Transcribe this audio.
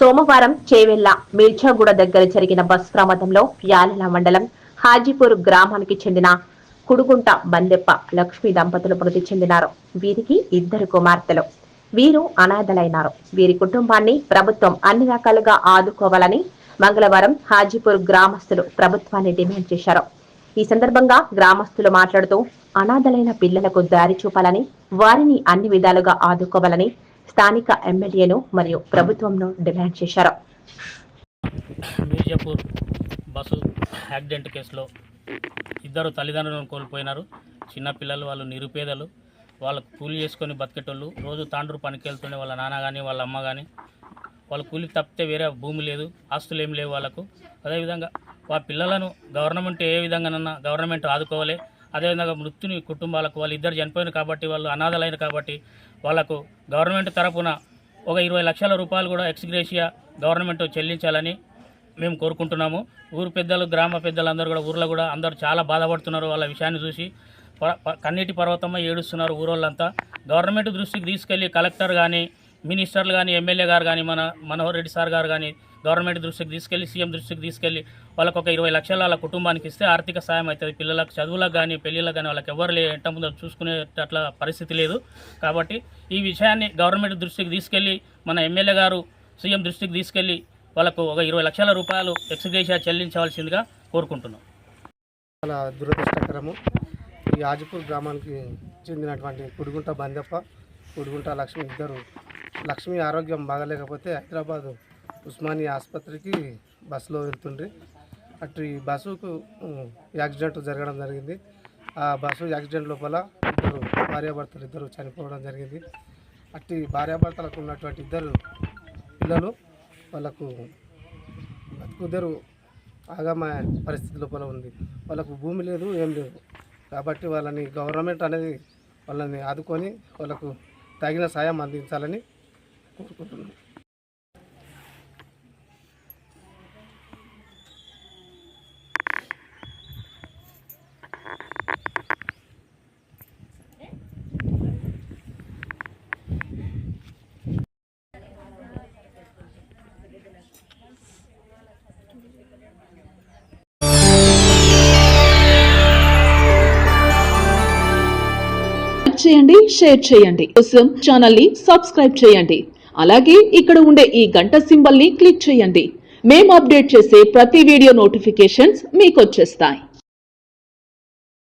సోమవారం చేవెళ్ల మిర్చాగూడ దగ్గర జరిగిన బస్ ప్రమాదంలో యాలల మండలం హాజీపూర్ గ్రామానికి చెందిన కుడుగుంట బందెప్ప లక్ష్మి దంపతులు మృతి చెందినారు. వీరికి 2 కుమార్తెలు. వీరు అనాథలైనారు. వీరి కుటుంబాన్ని ప్రభుత్వం అన్ని రకాలుగా ఆదుకోవాలని మంగళవారం హాజీపూర్ గ్రామస్తులు ప్రభుత్వాన్ని డిమాండ్ చేశారు. ఈ సందర్భంగా గ్రామస్తులు మాట్లాడుతూ అనాథలైన పిల్లలకు దారి చూపాలని, వారిని అన్ని విధాలుగా ఆదుకోవాలని స్థానిక ఎమ్మెల్యేను మరియు ప్రభుత్వంను డిమాండ్ చేశారు. మిర్జాపూర్ బస్సు యాక్సిడెంట్ కేసులో 2 తల్లిదండ్రులను కోల్పోయినారు. చిన్నపిల్లలు, వాళ్ళు నిరుపేదలు, వాళ్ళకు కూలి చేసుకొని బతికేటోళ్ళు. రోజు తాండ్రు పనికి వెళ్తుండే వాళ్ళ నాన్న కానీ వాళ్ళ అమ్మ కానీ. వాళ్ళ కూలికి తప్పితే వేరే భూమి లేదు, ఆస్తులు ఏం లేవు వాళ్ళకు. అదేవిధంగా వాళ్ళ పిల్లలను గవర్నమెంట్ ఏ విధంగానన్నా గవర్నమెంట్ ఆదుకోవాలి. అదేవిధంగా మృత్యుని కుటుంబాలకు వాళ్ళు 2 చనిపోయినారు కాబట్టి, వాళ్ళు అనాథలైన కాబట్టి వాళ్ళకు గవర్నమెంట్ తరపున ఒక 20 లక్షల రూపాయలు కూడా ఎక్స్గ్రేషియా గవర్నమెంట్ చెల్లించాలని మేము కోరుకుంటున్నాము. ఊరు పెద్దలు, గ్రామ పెద్దలందరూ కూడా ఊర్లో కూడా అందరూ చాలా బాధపడుతున్నారు. వాళ్ళ విషయాన్ని చూసి కన్నీటి పర్వతమ్మ ఏడుస్తున్నారు ఊరోళ్ళంతా. గవర్నమెంట్ దృష్టికి తీసుకెళ్ళి కలెక్టర్ కానీ, మినిస్టర్లు కానీ, ఎమ్మెల్యే గారు కానీ, మనోహర్ రెడ్డి సార్ గారు కానీ గవర్నమెంట్ దృష్టికి తీసుకెళ్ళి, సీఎం దృష్టికి తీసుకెళ్ళి వాళ్ళకు ఒక 20 లక్షలు వాళ్ళ కుటుంబానికి ఇస్తే ఆర్థిక సాయం అవుతుంది. పిల్లలకు చదువులకు కానీ, పెళ్ళిళ్ళకు కానీ వాళ్ళకి ఎవరు ఎంట ముందు చూసుకునేటట్ల పరిస్థితి లేదు. కాబట్టి ఈ విషయాన్ని గవర్నమెంట్ దృష్టికి తీసుకెళ్ళి, మన ఎమ్మెల్యే గారు సీఎం దృష్టికి తీసుకెళ్ళి వాళ్ళకు ఒక 20 లక్షల రూపాయలు ఎక్స్గ్రేషియా చెల్లించవలసిందిగా కోరుకుంటున్నాం. చాలా దురదృష్టకరము. ఈ హాజీపూర్ గ్రామానికి చెందినటువంటి కుడుగుంట బందెప్ప, కుడుగుంట లక్ష్మి ఇద్దరు. లక్ష్మి ఆరోగ్యం బాగలేకపోతే హైదరాబాదు ఉస్మానియా ఆసుపత్రికి బస్సులో వెళ్తుండ్రి. అటు ఈ బస్సుకు యాక్సిడెంట్ జరగడం జరిగింది. ఆ బస్సు యాక్సిడెంట్ లోపల భార్యాభర్తలు 2 చనిపోవడం జరిగింది. అటు భార్యాభర్తలకు ఉన్నటువంటి 2 పిల్లలు వాళ్ళకు బతుకుదెరు ఆగమ పరిస్థితి లోపల ఉంది. వాళ్ళకు భూమి లేదు, ఏం లేదు. కాబట్టి వాళ్ళని గవర్నమెంట్ అనేది వాళ్ళని ఆదుకొని వాళ్ళకు తగిన సాయం అందించాలని కోరుకుంటున్నాం. చేయండి, షేర్ చేయండి. కోసం ఛానల్ ని సబ్స్క్రైబ్ చేయండి. అలాగే ఇక్కడ ఉండే ఈ గంట సింబల్ ని క్లిక్ చేయండి. మేము అప్డేట్ చేసే ప్రతి వీడియో నోటిఫికేషన్స్ మీకు వచ్చేస్తాయి.